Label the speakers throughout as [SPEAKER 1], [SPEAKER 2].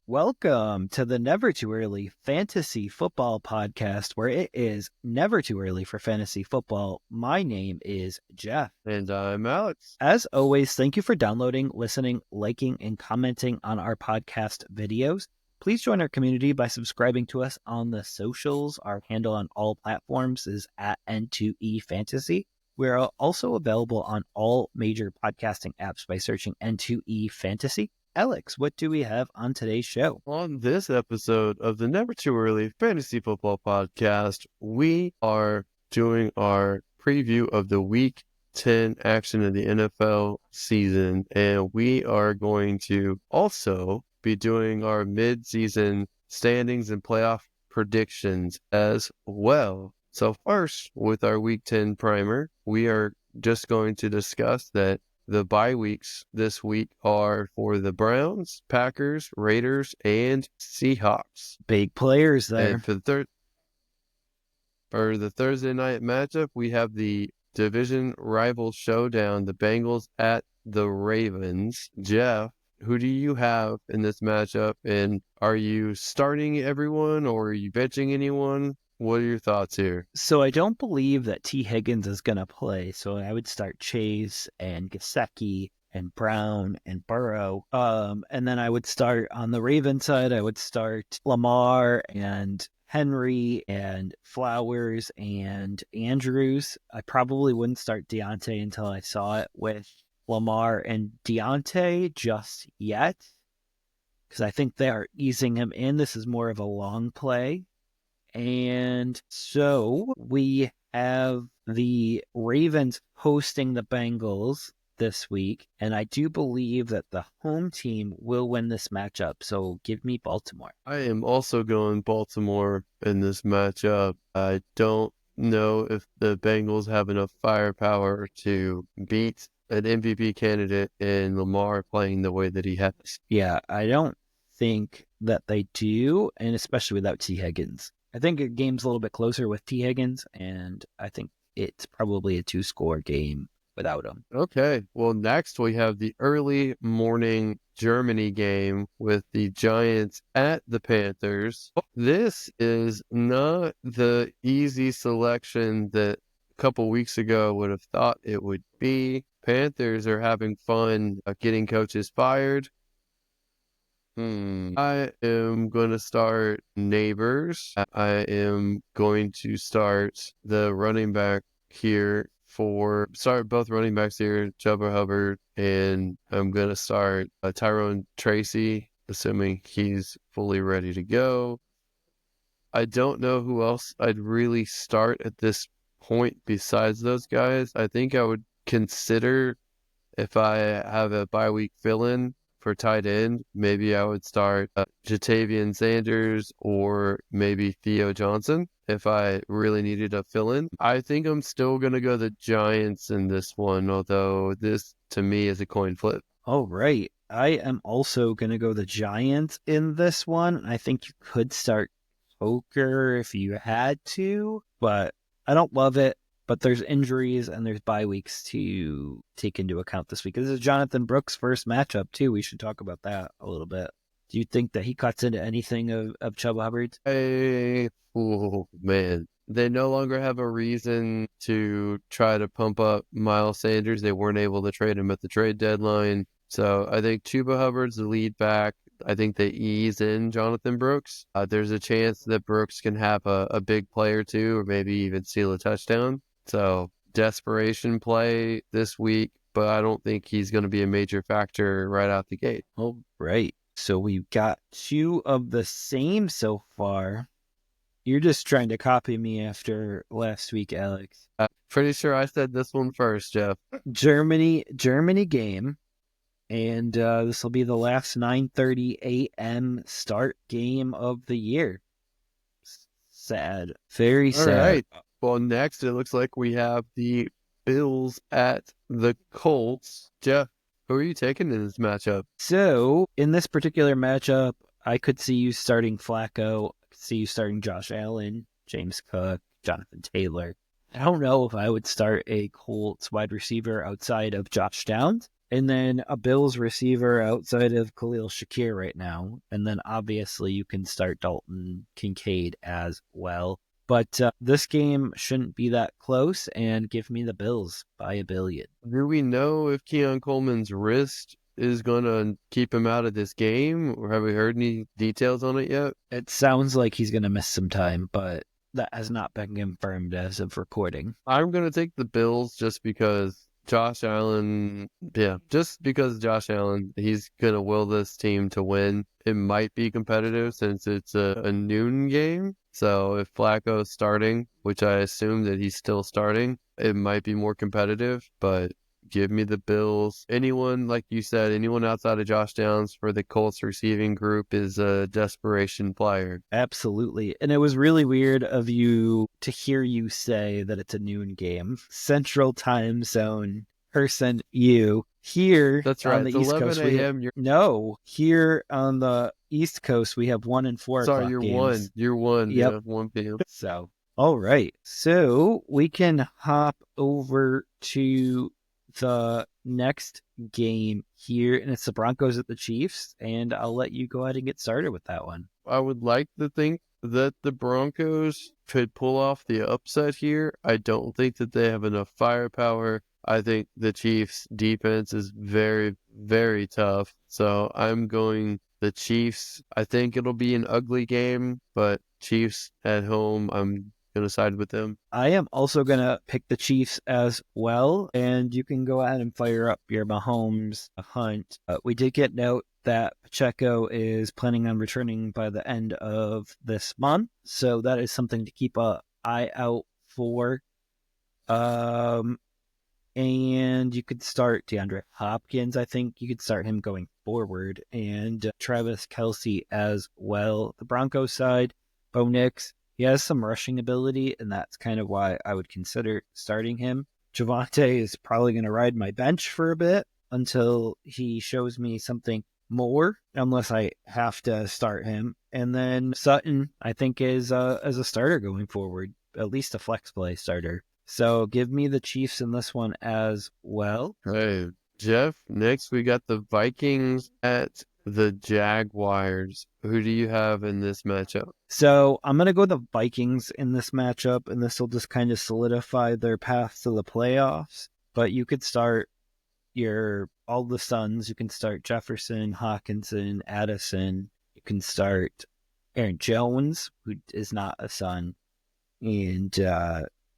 [SPEAKER 1] Welcome to the Never Too Early Fantasy Football Podcast, where it is never too early for fantasy football. My name is Jeff.
[SPEAKER 2] And I'm Alex.
[SPEAKER 1] As always, thank you for downloading, listening, liking, and commenting on our podcast videos. Please join our community by subscribing to us on the socials. Our handle on all platforms is at N2E Fantasy. We're also available on all major podcasting apps by searching N2E Fantasy. Alex, what do we have on today's show?
[SPEAKER 2] On this episode of the Never Too Early Fantasy Football Podcast, we are doing our preview of the Week 10 action of the NFL season, and we are going to also be doing our mid-season standings and playoff predictions as well. So first, with our Week 10 primer, we are just going to discuss that the bye weeks this week are for the Browns, Packers, Raiders, and Seahawks.
[SPEAKER 1] Big players there.
[SPEAKER 2] And for the Thursday night matchup, we have the division rival showdown, the Bengals at the Ravens. Jeff, who do you have in this matchup? And are you starting everyone or are you benching anyone? What are your thoughts here?
[SPEAKER 1] So I don't believe that T. Higgins is going to play. So I would start Chase and Gesicki and Brown and Burrow. And then I would start on the Ravens side. I would start Lamar and Henry and Flowers and Andrews. I probably wouldn't start Deontay until I saw it with Lamar and Deontay just yet, because I think they are easing him in. This is more of a long play. And so we have the Ravens hosting the Bengals this week, and I do believe that the home team will win this matchup. So give me Baltimore.
[SPEAKER 2] I am also going Baltimore in this matchup. I don't know if the Bengals have enough firepower to beat an MVP candidate in Lamar playing the way that he has.
[SPEAKER 1] Yeah, I don't think that they do, and especially without T. Higgins. I think the game's a little bit closer with T. Higgins, and I think it's probably a 2-score game without him.
[SPEAKER 2] Okay, well, next we have the early morning Germany game with the Giants at the Panthers. This is not the easy selection that a couple weeks ago would have thought it would be. Panthers are having fun getting coaches fired. I am going to start Neighbors. I am going to start the running back here start both running backs here, Chuba Hubbard, and I'm going to start Tyrone Tracy, assuming he's fully ready to go. I don't know who else I'd really start at this point besides those guys. I think I would consider, if I have a bye week fill-in for tight end, maybe I would start Jatavian Sanders or maybe Theo Johnson if I really needed a fill-in. I think I'm still going to go the Giants in this one, although this to me is a coin flip.
[SPEAKER 1] All right. I am also going to go the Giants in this one. I think you could start Poker if you had to, but I don't love it. But there's injuries and there's bye weeks to take into account this week. This is Jonathan Brooks' first matchup, too. We should talk about that a little bit. Do you think that he cuts into anything of Chuba Hubbard?
[SPEAKER 2] Oh, man. They no longer have a reason to try to pump up Miles Sanders. They weren't able to trade him at the trade deadline. So I think Chuba Hubbard's the lead back. I think they ease in Jonathan Brooks. There's a chance that Brooks can have a big play or two, or maybe even steal a touchdown. So desperation play this week, but I don't think he's going to be a major factor right out the gate.
[SPEAKER 1] All right. So we've got two of the same so far. You're just trying to copy me after last week, Alex.
[SPEAKER 2] Pretty sure I said this one first, Jeff.
[SPEAKER 1] Germany game. And this will be the last 9:30 a.m. start game of the year. Sad. Very sad.
[SPEAKER 2] All right. Well, next it looks like we have the Bills at the Colts. Jeff, who are you taking in this matchup?
[SPEAKER 1] So, in this particular matchup, I could see you starting Flacco. I could see you starting Josh Allen, James Cook, Jonathan Taylor. I don't know if I would start a Colts wide receiver outside of Josh Downs. And then a Bills receiver outside of Khalil Shakir right now. And then obviously you can start Dalton Kincaid as well. But this game shouldn't be that close, and give me the Bills by 1 billion.
[SPEAKER 2] Do we know if Keon Coleman's wrist is going to keep him out of this game, or have we heard any details on it yet?
[SPEAKER 1] It sounds like he's going to miss some time, but that has not been confirmed as of recording.
[SPEAKER 2] I'm going to take the Bills just because Josh Allen, he's going to will this team to win. It might be competitive since it's a noon game. So if Flacco's starting, which I assume that he's still starting, it might be more competitive, but give me the Bills. Anyone, like you said, anyone outside of Josh Downs for the Colts receiving group is a desperation player.
[SPEAKER 1] Absolutely. And it was really weird of you to hear you say that it's a noon game. Central time zone person, you. Here
[SPEAKER 2] That's
[SPEAKER 1] on
[SPEAKER 2] right.
[SPEAKER 1] the
[SPEAKER 2] It's
[SPEAKER 1] East
[SPEAKER 2] 11
[SPEAKER 1] Coast,
[SPEAKER 2] a.m.
[SPEAKER 1] no. Here on the East Coast, we have 1 and 4
[SPEAKER 2] Sorry,
[SPEAKER 1] o'clock
[SPEAKER 2] you're
[SPEAKER 1] games.
[SPEAKER 2] 1. You're 1.
[SPEAKER 1] Yep.
[SPEAKER 2] Yeah, 1 p.m.
[SPEAKER 1] So, all right. So we can hop over to the next game here, and it's the Broncos at the Chiefs, and I'll let you go ahead and get started with that one.
[SPEAKER 2] I would like to think that the Broncos could pull off the upset here. I don't think that they have enough firepower. I think the Chiefs' defense is very, very tough. So I'm going the Chiefs. I think it'll be an ugly game, but Chiefs at home, I'm going to side with them.
[SPEAKER 1] I am also going to pick the Chiefs as well, and you can go ahead and fire up your Mahomes hunt. We did get note that Pacheco is planning on returning by the end of this month, so that is something to keep an eye out for. And you could start DeAndre Hopkins. I think you could start him going forward, and Travis Kelce as well. The Broncos side, Bo Nix, he has some rushing ability, and that's kind of why I would consider starting him. Javonte is probably going to ride my bench for a bit until he shows me something more, unless I have to start him. And then Sutton, I think, is as a starter going forward, at least a flex play starter. So give me the Chiefs in this one as well.
[SPEAKER 2] Hey, Jeff, next we got the Vikings at the Jaguars. Who do you have in this matchup?
[SPEAKER 1] So I'm going to go the Vikings in this matchup, and this will just kind of solidify their path to the playoffs. But you could start all the sons. You can start Jefferson, Hawkinson, Addison. You can start Aaron Jones, who is not a son, and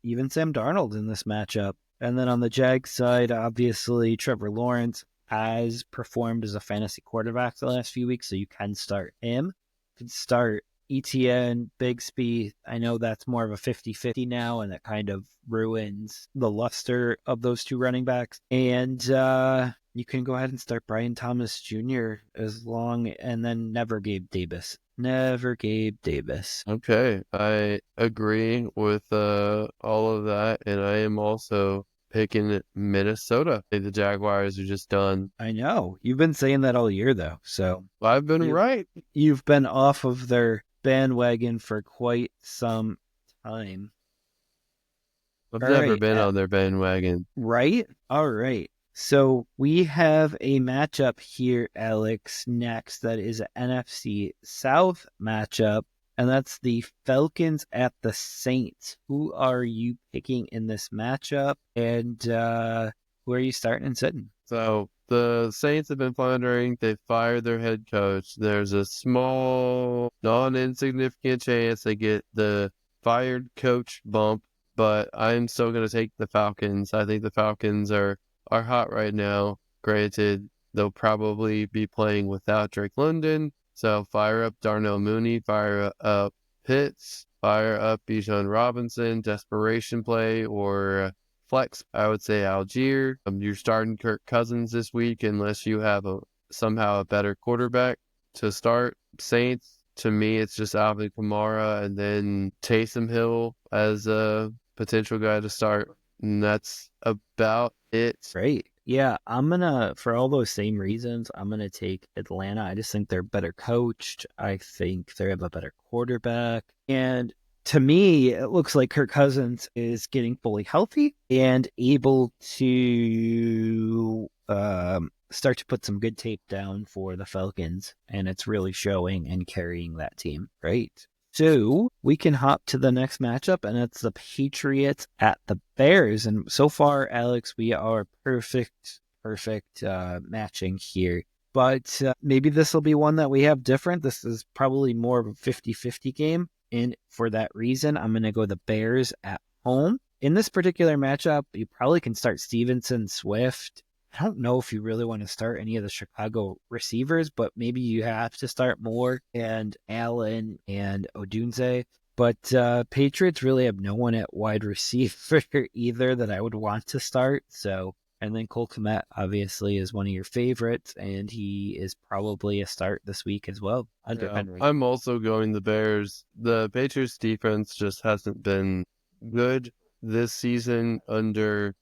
[SPEAKER 1] even Sam Darnold in this matchup. And then on the Jags side, obviously Trevor Lawrence has performed as a fantasy quarterback the last few weeks, so you can start him. You can start ETN, Bigsby. I know that's more of a 50-50 now, and that kind of ruins the luster of those two running backs. And you can go ahead and start Brian Thomas Jr. and then never Gabe Davis. Never Gabe Davis.
[SPEAKER 2] Okay, I agree with all of that, and I am also picking Minnesota. The Jaguars are just done.
[SPEAKER 1] I know. You've been saying that all year, though, so
[SPEAKER 2] I've been right.
[SPEAKER 1] You've been off of their bandwagon for quite some time.
[SPEAKER 2] I've never been on their bandwagon.
[SPEAKER 1] Right? All right. So we have a matchup here, Alex, next that is an NFC South matchup, and that's the Falcons at the Saints. Who are you picking in this matchup, and who are you starting and sitting?
[SPEAKER 2] So the Saints have been floundering. They fired their head coach. There's a small, non-insignificant chance they get the fired coach bump, but I'm still going to take the Falcons. I think the Falcons are hot right now. Granted, they'll probably be playing without Drake London. So fire up Darnell Mooney, fire up Pitts, fire up Bijan Robinson, desperation play, or flex. I would say Algier. You're starting Kirk Cousins this week unless you have somehow a better quarterback to start. Saints, to me, it's just Alvin Kamara and then Taysom Hill as a potential guy to start. And that's about it.
[SPEAKER 1] Great. Yeah, for all those same reasons, I'm going to take Atlanta. I just think they're better coached. I think they have a better quarterback. And To me, it looks like Kirk Cousins is getting fully healthy and able to start to put some good tape down for the Falcons, and it's really showing and carrying that team. Right. So we can hop to the next matchup, and it's the Patriots at the Bears. And so far, Alex, we are perfect matching here. But maybe this will be one that we have different. This is probably more of a 50-50 game. And for that reason, I'm going to go the Bears at home. In this particular matchup, you probably can start Stevenson, Swift. I don't know if you really want to start any of the Chicago receivers, but maybe you have to start Moore and Allen and Odunze. But Patriots really have no one at wide receiver either that I would want to start. So, and then Cole Kmet obviously is one of your favorites, and he is probably a start this week as well under Henry.
[SPEAKER 2] I'm also going the Bears. The Patriots defense just hasn't been good this season under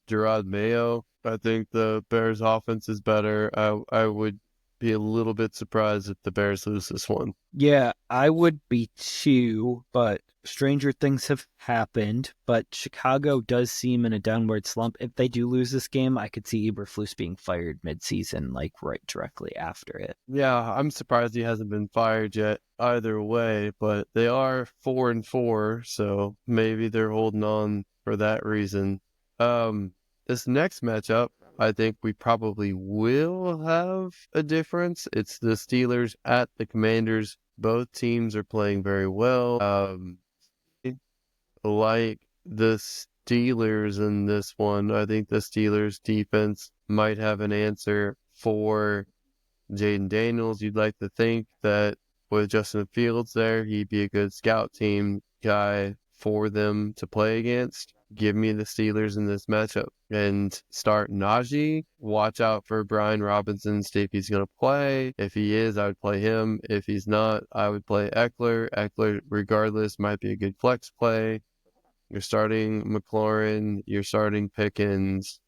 [SPEAKER 2] Gerard Mayo. I think the Bears offense is better. I would be a little bit surprised if the Bears lose this one.
[SPEAKER 1] Yeah, I would be too, but stranger things have happened. But Chicago does seem in a downward slump. If they do lose this game, I could see Eberflus being fired midseason, like right directly after it.
[SPEAKER 2] Yeah, I'm surprised he hasn't been fired yet either way, but they are 4-4, so maybe they're holding on for that reason. This next matchup, I think we probably will have a difference. It's the Steelers at the Commanders. Both teams are playing very well. Like the Steelers in this one, I think the Steelers defense might have an answer for Jaden Daniels. You'd like to think that with Justin Fields there, he'd be a good scout team guy for them to play against. Give me the Steelers in this matchup and start Najee. Watch out for Brian Robinson, see if he's going to play. If he is, I would play him. If he's not, I would play Eckler. Eckler, regardless, might be a good flex play. You're starting McLaurin. You're starting Pickens.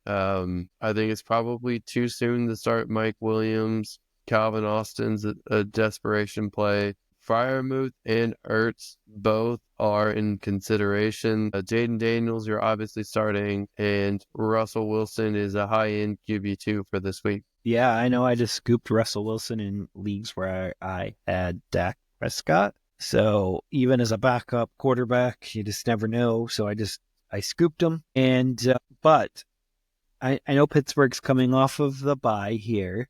[SPEAKER 2] I think it's probably too soon to start Mike Williams. Calvin Austin's a desperation play. Freiermuth and Ertz both are in consideration. Jaden Daniels, you're obviously starting, and Russell Wilson is a high-end QB2 for this week.
[SPEAKER 1] Yeah, I know I just scooped Russell Wilson in leagues where I had Dak Prescott. So even as a backup quarterback, you just never know. So I scooped him. But I know Pittsburgh's coming off of the bye here.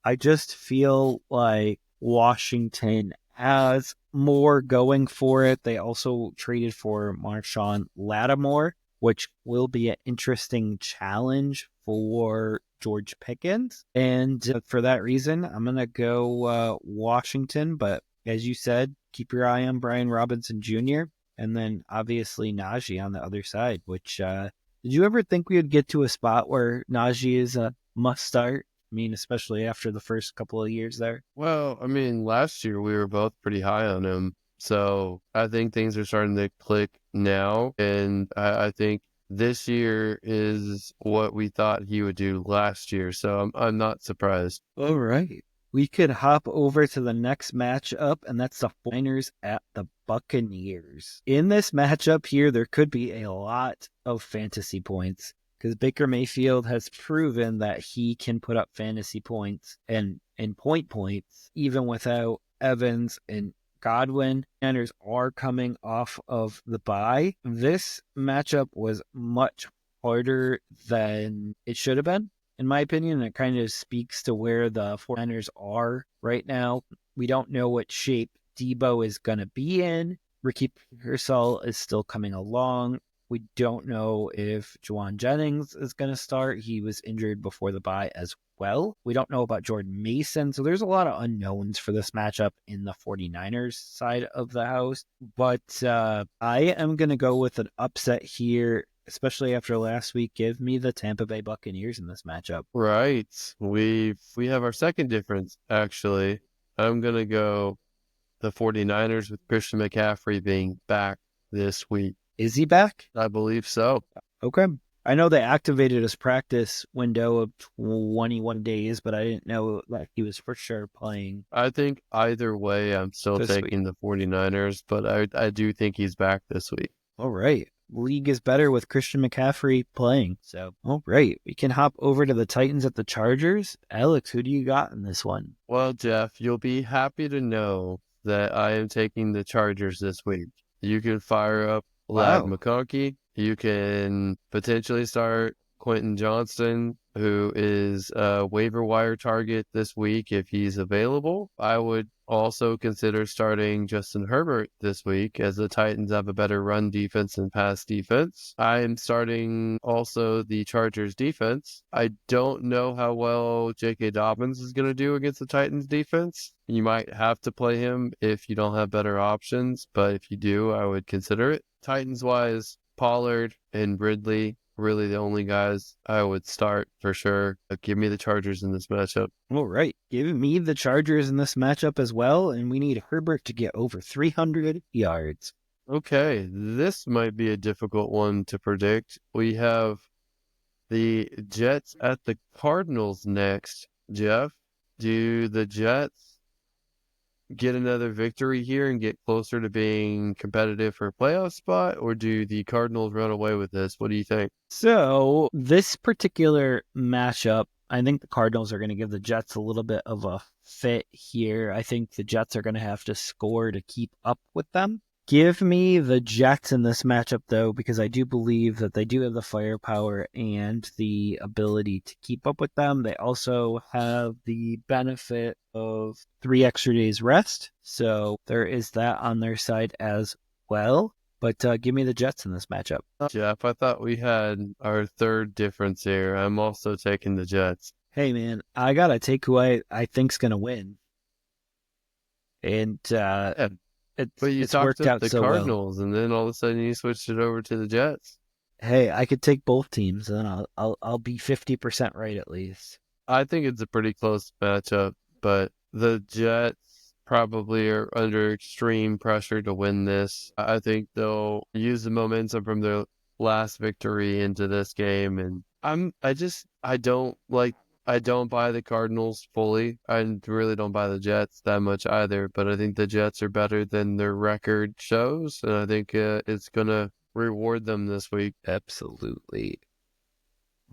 [SPEAKER 1] I just feel like Washington has more going for it. They also traded for Marshawn Lattimore, which will be an interesting challenge for George Pickens. And for that reason, I'm going to go Washington. But as you said, keep your eye on Brian Robinson Jr. and then obviously Najee on the other side, which did you ever think we would get to a spot where Najee is a must start? I mean, especially after the first couple of years there.
[SPEAKER 2] Well, I mean, last year we were both pretty high on him. So I think things are starting to click now. And I think this year is what we thought he would do last year. So I'm not surprised.
[SPEAKER 1] All right. We could hop over to the next matchup, and that's the 49ers at the Buccaneers. In this matchup here, there could be a lot of fantasy points because Baker Mayfield has proven that he can put up fantasy points and points even without Evans and Godwin. Niners are coming off of the bye. This matchup was much harder than it should have been. In my opinion, it kind of speaks to where the 49ers are right now. We don't know what shape Debo is going to be in. Ricky Pearsall is still coming along. We don't know if Juwan Jennings is going to start. He was injured before the bye as well. We don't know about Jordan Mason. So there's a lot of unknowns for this matchup in the 49ers side of the house. But I am going to go with an upset here, especially after last week. Give me the Tampa Bay Buccaneers in this matchup.
[SPEAKER 2] Right. We have our second difference, actually. I'm going to go the 49ers with Christian McCaffrey being back this week.
[SPEAKER 1] Is he back?
[SPEAKER 2] I believe so.
[SPEAKER 1] Okay. I know they activated his practice window of 21 days, but I didn't know that he was for sure playing
[SPEAKER 2] I think either way, I'm still
[SPEAKER 1] this week.
[SPEAKER 2] taking the 49ers, but I do think he's back this week.
[SPEAKER 1] All right. League is better with Christian McCaffrey playing. So, all right. We can hop over to the Titans at the Chargers. Alex, who do you got in this one?
[SPEAKER 2] Well, Jeff, you'll be happy to know that I am taking the Chargers this week. You can fire up Lad
[SPEAKER 1] Wow.
[SPEAKER 2] McConkey. You can potentially start Quentin Johnston, who is a waiver wire target this week if he's available. I would also consider starting Justin Herbert this week as the Titans have a better run defense and pass defense. I am starting also the Chargers defense. I don't know how well J.K. Dobbins is going to do against the Titans defense. You might have to play him if you don't have better options, but if you do, I would consider it. Titans wise, Pollard and Ridley, really the only guys I would start for sure. Give me the Chargers in this matchup.
[SPEAKER 1] All right. Give me the Chargers in this matchup as well. And we need Herbert to get over 300 yards.
[SPEAKER 2] Okay, this might be a difficult one to predict. We have the Jets at the Cardinals next. Jeff, do the Jets get another victory here and get closer to being competitive for a playoff spot, or do the Cardinals run away with this? What do you think?
[SPEAKER 1] So, this particular matchup, I think the Cardinals are going to give the Jets a little bit of a fit here. I think the Jets are going to have to score to keep up with them. Give me the Jets in this matchup, though, because I do believe that they do have the firepower and the ability to keep up with them. They also have the benefit of 3 extra days rest. So there is that on their side as well. But give me the Jets in this matchup.
[SPEAKER 2] Jeff, I thought we had our third difference here. I'm also taking the Jets.
[SPEAKER 1] Hey, man, I got to take who I think's going to win. And
[SPEAKER 2] Yeah, but you
[SPEAKER 1] it's
[SPEAKER 2] talked
[SPEAKER 1] worked
[SPEAKER 2] up
[SPEAKER 1] out
[SPEAKER 2] the
[SPEAKER 1] so well.
[SPEAKER 2] Cardinals, and then all of a sudden you switched it over to the Jets.
[SPEAKER 1] Hey, I could take both teams, and I'll be 50% right at least.
[SPEAKER 2] I think it's a pretty close matchup, but the Jets probably are under extreme pressure to win this. I think they'll use the momentum from their last victory into this game, and I don't buy the Cardinals fully. I really don't buy the Jets that much either, but I think the Jets are better than their record shows, and I think it's gonna reward them this week.
[SPEAKER 1] Absolutely.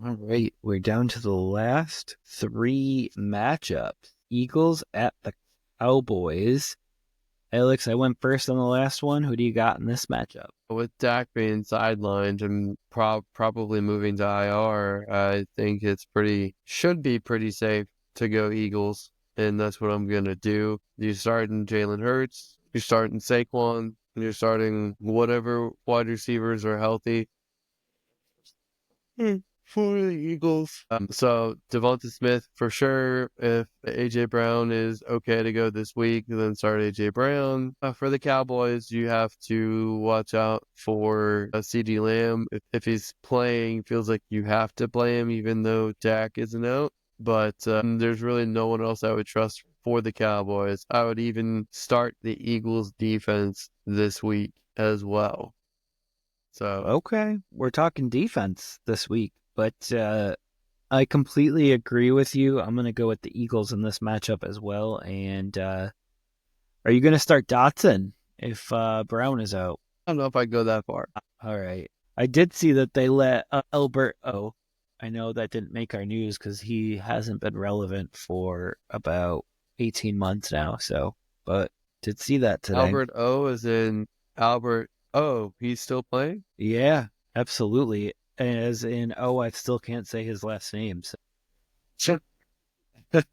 [SPEAKER 1] All right, we're down to the last 3 matchups. Eagles at the Cowboys. Alex, I went first on the last one. Who do you got in this matchup?
[SPEAKER 2] With Dak being sidelined and probably moving to IR, I think should be pretty safe to go Eagles, and that's what I'm gonna do. You're starting Jalen Hurts, you're starting Saquon, and you're starting whatever wide receivers are healthy for the Eagles. So Devonta Smith for sure. If AJ Brown is okay to go this week, then start AJ Brown. For the Cowboys, you have to watch out for CeeDee Lamb. If he's playing, feels like you have to play him, even though Dak isn't out. But there's really no one else I would trust for the Cowboys. I would even start the Eagles defense this week as well. So
[SPEAKER 1] Okay, we're talking defense this week, but I completely agree with you. I'm going to go with the Eagles in this matchup as well. And are you going to start Dotson if Brown is out?
[SPEAKER 2] I don't know if I go that far.
[SPEAKER 1] All right. I did see that they let Albert O. I know that didn't make our news because he hasn't been relevant for about 18 months now. So, but did see that today.
[SPEAKER 2] Albert O is in Albert O. He's still playing?
[SPEAKER 1] Yeah, absolutely. As in, I still can't say his last name. So. All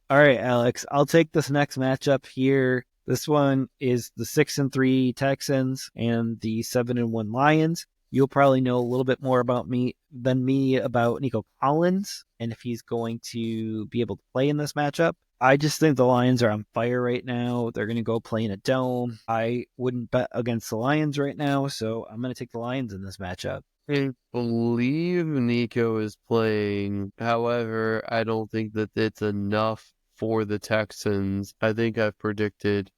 [SPEAKER 1] right, Alex, I'll take this next matchup here. This one is the 6-3 Texans and the 7-1 Lions. You'll probably know a little bit more about me about Nico Collins and if he's going to be able to play in this matchup. I just think the Lions are on fire right now. They're going to go play in a dome. I wouldn't bet against the Lions right now, so I'm going to take the Lions in this matchup.
[SPEAKER 2] I believe Nico is playing. However, I don't think that it's enough for the Texans. I think I've predicted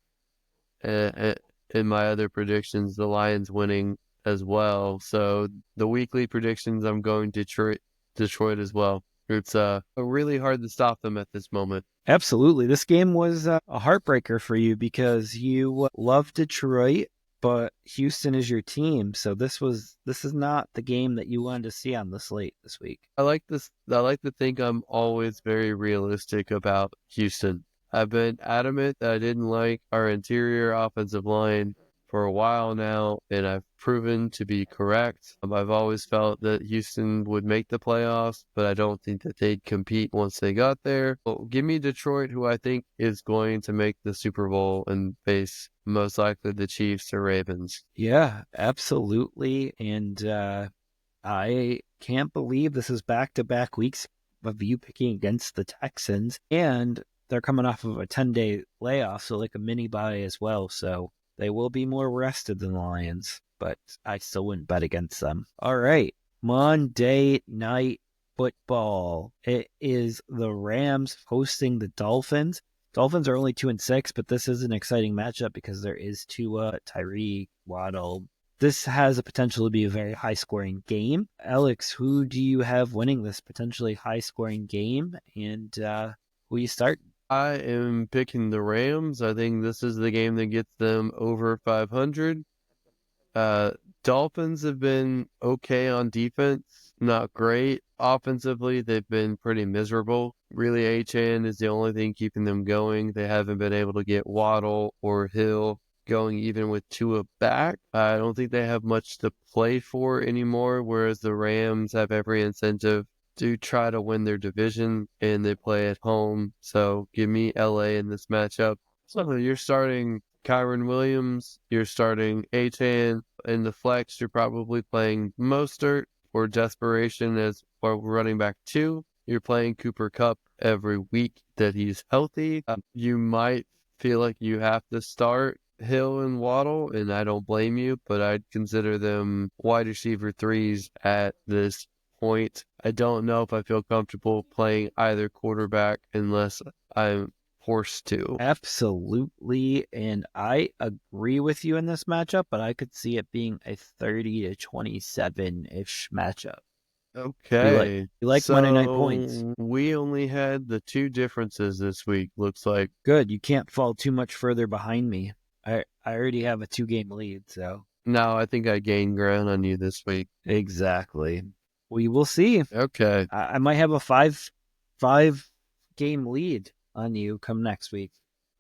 [SPEAKER 2] in my other predictions the Lions winning as well. So the weekly predictions, I'm going Detroit as well. It's really hard to stop them at this moment.
[SPEAKER 1] Absolutely. This game was a heartbreaker for you because you love Detroit, but Houston is your team. So this is not the game that you wanted to see on the slate this week.
[SPEAKER 2] I like this. I like to think I'm always very realistic about Houston. I've been adamant that I didn't like our interior offensive line for a while now, and I've proven to be correct. I've always felt that Houston would make the playoffs, but I don't think that they'd compete once they got there. Well, give me Detroit, who I think is going to make the Super Bowl and face most likely the Chiefs or Ravens.
[SPEAKER 1] Yeah, absolutely. And I can't believe this is back-to-back weeks of you picking against the Texans, and they're coming off of a 10-day layoff, so like a mini bye as well. So they will be more rested than the Lions, but I still wouldn't bet against them. All right, Monday Night Football. It is the Rams hosting the Dolphins. Dolphins are only 2-6, but this is an exciting matchup because there is Tua, Tyreek, Waddle. This has a potential to be a very high-scoring game. Alex, who do you have winning this potentially high-scoring game? And who you start?
[SPEAKER 2] I am picking the Rams. I think this is the game that gets them over 500. Dolphins have been okay on defense, not great. Offensively, they've been pretty miserable. Really, Achane is the only thing keeping them going. They haven't been able to get Waddle or Hill going even with Tua back. I don't think they have much to play for anymore, whereas the Rams have every incentive to try to win their division, and they play at home. So give me LA in this matchup. So you're starting Kyron Williams, you're starting Achane. In the flex, you're probably playing Mostert or Desperation as running back 2. You're playing Cooper Kupp every week that he's healthy. You might feel like you have to start Hill and Waddle, and I don't blame you, but I'd consider them wide receiver 3s at this point. I don't know if I feel comfortable playing either quarterback unless I'm forced to.
[SPEAKER 1] Absolutely, and I agree with you in this matchup, but I could see it being a 30-27-ish matchup.
[SPEAKER 2] Okay,
[SPEAKER 1] You like Monday night points.
[SPEAKER 2] so we only had the 2 differences this week, looks like.
[SPEAKER 1] Good. You can't fall too much further behind me. I already have a 2-game lead, so.
[SPEAKER 2] No, I think I gained ground on you this week.
[SPEAKER 1] Exactly. We will see.
[SPEAKER 2] Okay.
[SPEAKER 1] I might have a five game lead on you come next week.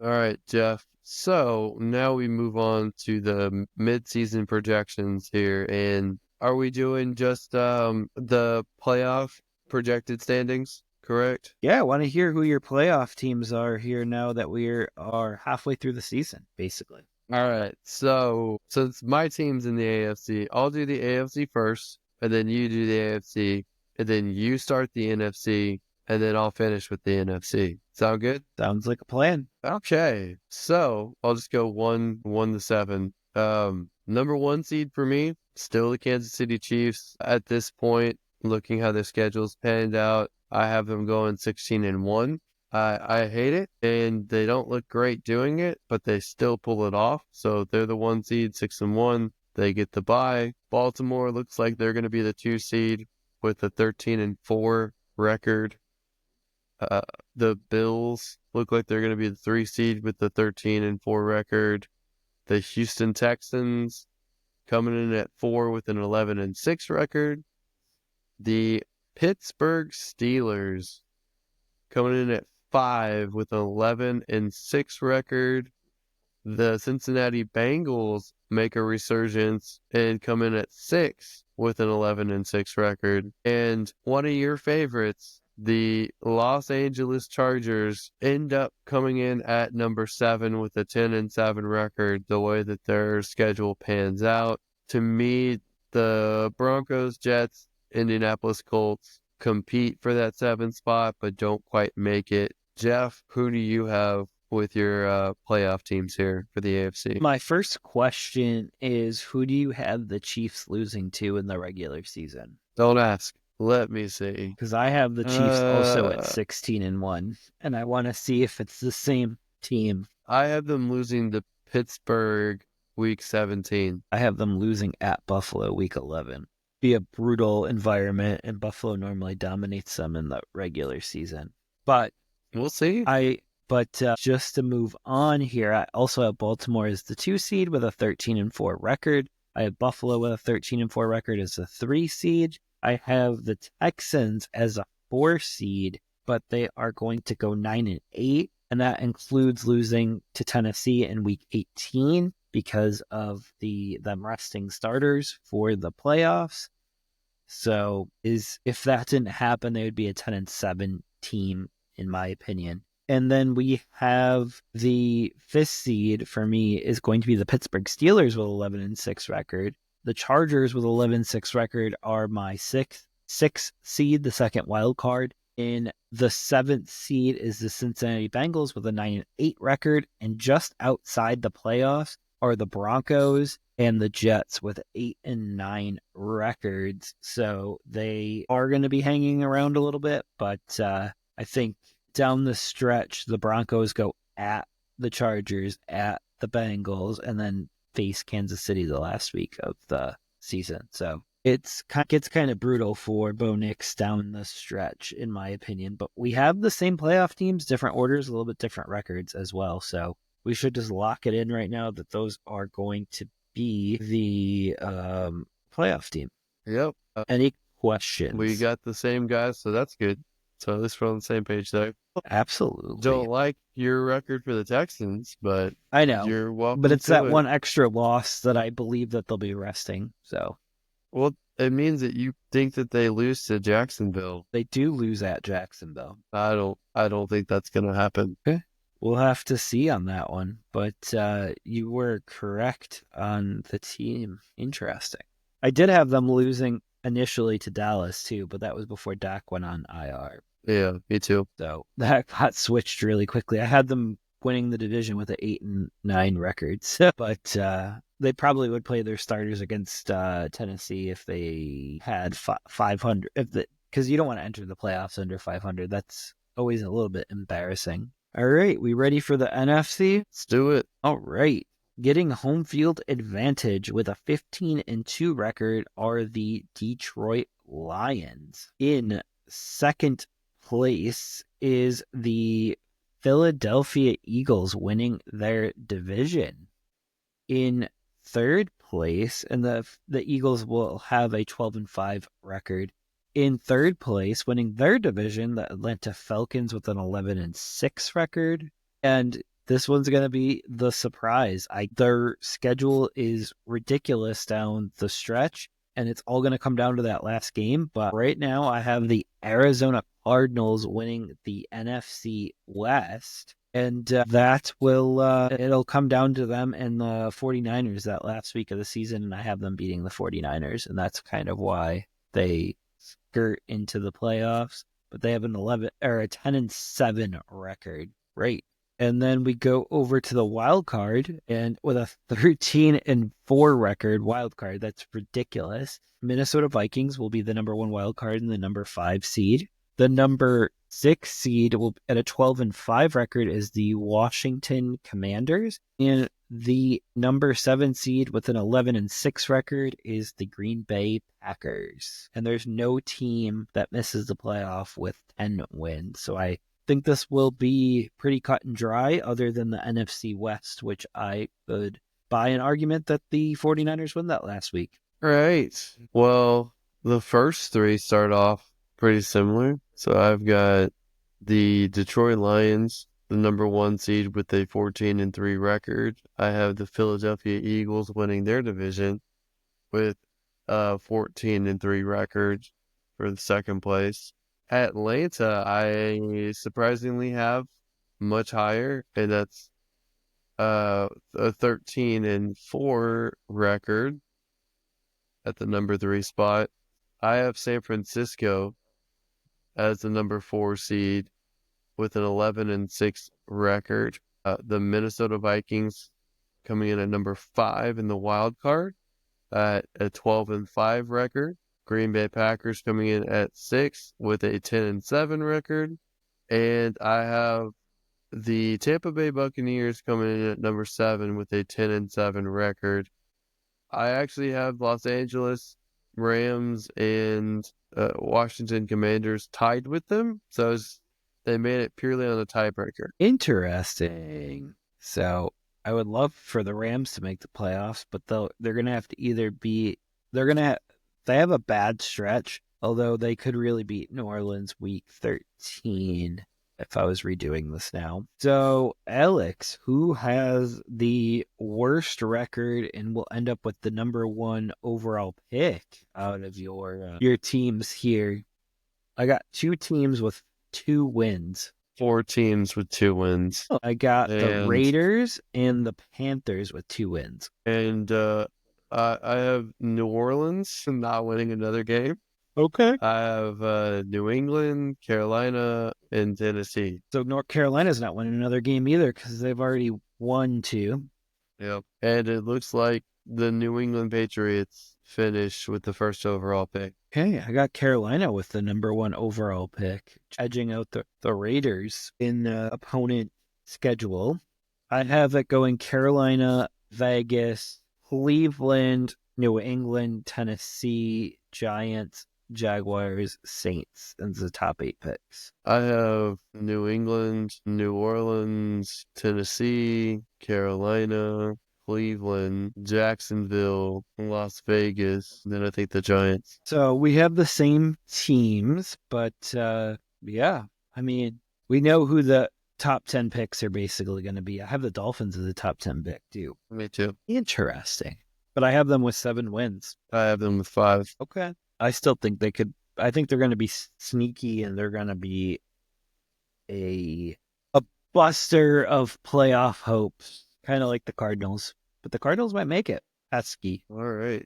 [SPEAKER 2] All right, Jeff. So now we move on to the mid-season projections here. And are we doing just the playoff projected standings, correct?
[SPEAKER 1] Yeah, I want to hear who your playoff teams are here now that we are halfway through the season, basically.
[SPEAKER 2] All right. So since my team's in the AFC, I'll do the AFC first, and then you do the AFC, and then you start the NFC, and then I'll finish with the NFC. Sound good?
[SPEAKER 1] Sounds like a plan.
[SPEAKER 2] Okay. So I'll just go 1-7. Number 1 seed for me, still the Kansas City Chiefs. At this point, looking how their schedule's panned out, I have them going 16-1. I hate it, and they don't look great doing it, but they still pull it off. So they're the 1 seed, 6-1. They get the bye. Baltimore looks like they're going to be the 2 seed with a 13-4 record. The Bills look like they're going to be the 3 seed with the 13-4 record. The Houston Texans coming in at 4 with an 11-6 record. The Pittsburgh Steelers coming in at 5 with an 11-6 record. The Cincinnati Bengals make a resurgence and come in at 6 with an 11-6 record. And one of your favorites, the Los Angeles Chargers, end up coming in at number 7 with a 10-7 record, the way that their schedule pans out. To me, the Broncos, Jets, Indianapolis Colts compete for that 7th spot, but don't quite make it. Jeff, who do you have with your playoff teams here for the AFC?
[SPEAKER 1] My first question is, who do you have the Chiefs losing to in the regular season?
[SPEAKER 2] Don't ask. Let me see.
[SPEAKER 1] Because I have the Chiefs also at 16-1, and I want to see if it's the same team.
[SPEAKER 2] I have them losing to Pittsburgh week 17.
[SPEAKER 1] I have them losing at Buffalo week 11. Be a brutal environment, and Buffalo normally dominates them in the regular season. But
[SPEAKER 2] We'll see.
[SPEAKER 1] just to move on here, I also have Baltimore as the 2 seed with a 13-4 record. I have Buffalo with a 13-4 record as a 3 seed. I have the Texans as a 4 seed, but they are going to go 9-8, and that includes losing to Tennessee in week 18 because of them resting starters for the playoffs. So if that didn't happen, they would be a 10-7 team, in my opinion. And then we have the 5th seed for me is going to be the Pittsburgh Steelers with 11-6 record. The Chargers with 11-6 record are my sixth seed, the second wild card. In the 7th seed is the Cincinnati Bengals with a 9-8 record, and just outside the playoffs are the Broncos and the Jets with 8-9 records. So they are going to be hanging around a little bit, but I think down the stretch, the Broncos go at the Chargers, at the Bengals, and then face Kansas City the last week of the season. So it gets kind of brutal for Bo Nix down the stretch, in my opinion. But we have the same playoff teams, different orders, a little bit different records as well. So we should just lock it in right now that those are going to be the playoff team.
[SPEAKER 2] Yep.
[SPEAKER 1] Any questions?
[SPEAKER 2] We got the same guys, so that's good. So at least we're on the same page there.
[SPEAKER 1] Absolutely.
[SPEAKER 2] Don't like your record for the Texans, but
[SPEAKER 1] I know.
[SPEAKER 2] You're welcome.
[SPEAKER 1] But it's that one extra loss that I believe that they'll be resting. So,
[SPEAKER 2] well, it means that you think that they lose to Jacksonville.
[SPEAKER 1] They do lose at Jacksonville.
[SPEAKER 2] I don't think that's going to happen.
[SPEAKER 1] Okay. We'll have to see on that one. But you were correct on the team. Interesting. I did have them losing initially to Dallas too, but that was before Dak went on IR.
[SPEAKER 2] Yeah, me too.
[SPEAKER 1] So that got switched really quickly. I had them winning the division with an 8-9 record, but they probably would play their starters against Tennessee if they had 500. Because you don't want to enter the playoffs under 500. That's always a little bit embarrassing. All right, we ready for the NFC?
[SPEAKER 2] Let's do it.
[SPEAKER 1] All right. Getting home field advantage with a 15-2 record are the Detroit Lions. In second place is the Philadelphia Eagles, winning their division. In third place, and the Eagles will have a 12-5 record. In third place, winning their division, the Atlanta Falcons with an 11-6 record. And this one's going to be the surprise. Their schedule is ridiculous down the stretch, and it's all going to come down to that last game. But right now, I have the Arizona Cardinals winning the NFC West. And that will, it'll come down to them and the 49ers that last week of the season, and I have them beating the 49ers, and that's kind of why they skirt into the playoffs. But they have an 10-7 record, right? And then we go over to the wild card, and with a 13-4 record wild card, that's ridiculous. Minnesota Vikings will be the number 1 wild card and the number 5 seed. The number 6 seed will at a 12-5 record is the Washington Commanders, and the number 7 seed with an 11-6 record is the Green Bay Packers. And there's no team that misses the playoff with 10 wins. So I think this will be pretty cut and dry, other than the NFC West, which I could buy an argument that the 49ers win that last week.
[SPEAKER 2] Right. Well, the first 3 start off pretty similar. So I've got the Detroit Lions, the number 1 seed with a 14-3 record. I have the Philadelphia Eagles winning their division with a 14-3 record for the second place. Atlanta, I surprisingly have much higher, and that's a 13-4 record at the number 3 spot. I have San Francisco as the number 4 seed with an 11-6 record. The Minnesota Vikings coming in at number 5 in the wild card at a 12-5 record. Green Bay Packers coming in at 6 with a 10-7 record. And I have the Tampa Bay Buccaneers coming in at number 7 with a 10-7 record. I actually have Los Angeles Rams and Washington Commanders tied with them, so they made it purely on a tiebreaker.
[SPEAKER 1] Interesting. So I would love for the Rams to make the playoffs, but they're going to have to either be they have a bad stretch, although they could really beat New Orleans week 13 if I was redoing this now. So, Alex, who has the worst record and will end up with the number 1 overall pick out of your teams here? I got 2 teams with 2 wins.
[SPEAKER 2] 4 teams with 2 wins.
[SPEAKER 1] I got the Raiders and the Panthers with 2 wins.
[SPEAKER 2] And I have New Orleans not winning another game.
[SPEAKER 1] Okay.
[SPEAKER 2] I have New England, Carolina, and Tennessee.
[SPEAKER 1] So North Carolina's not winning another game either because they've already won 2.
[SPEAKER 2] Yep. And it looks like the New England Patriots finished with the first overall pick.
[SPEAKER 1] Okay, I got Carolina with the number 1 overall pick, edging out the Raiders in the opponent schedule. I have it going Carolina, Vegas, Cleveland, New England, Tennessee, Giants, Jaguars, Saints, and the top 8 picks.
[SPEAKER 2] I have New England, New Orleans, Tennessee, Carolina, Cleveland, Jacksonville, Las Vegas, and then I think the Giants.
[SPEAKER 1] So we have the same teams, but yeah, I mean, we know who the top 10 picks are basically going to be. I have the Dolphins as the top 10 pick too.
[SPEAKER 2] Me too.
[SPEAKER 1] Interesting. But I have them with 7 wins.
[SPEAKER 2] I have them with 5.
[SPEAKER 1] Okay. I still think I think they're going to be sneaky and they're going to be a buster of playoff hopes, kind of like the Cardinals. But the Cardinals might make it. Pesky.
[SPEAKER 2] All right.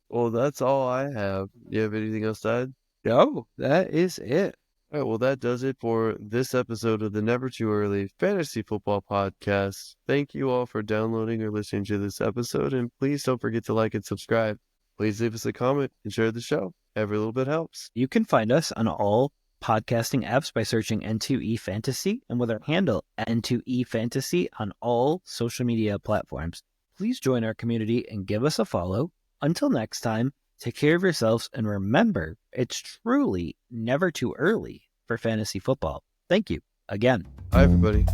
[SPEAKER 2] Well, that's all I have. Do you have anything else to add?
[SPEAKER 1] No, that is it.
[SPEAKER 2] All right, well, that does it for this episode of the Never Too Early Fantasy Football Podcast. Thank you all for downloading or listening to this episode, and please don't forget to like and subscribe. Please leave us a comment and share the show. Every little bit helps.
[SPEAKER 1] You can find us on all podcasting apps by searching N2E Fantasy and with our handle N2E Fantasy on all social media platforms. Please join our community and give us a follow. Until next time, take care of yourselves and remember, it's truly never too early for fantasy football. Thank you again.
[SPEAKER 2] Bye, everybody.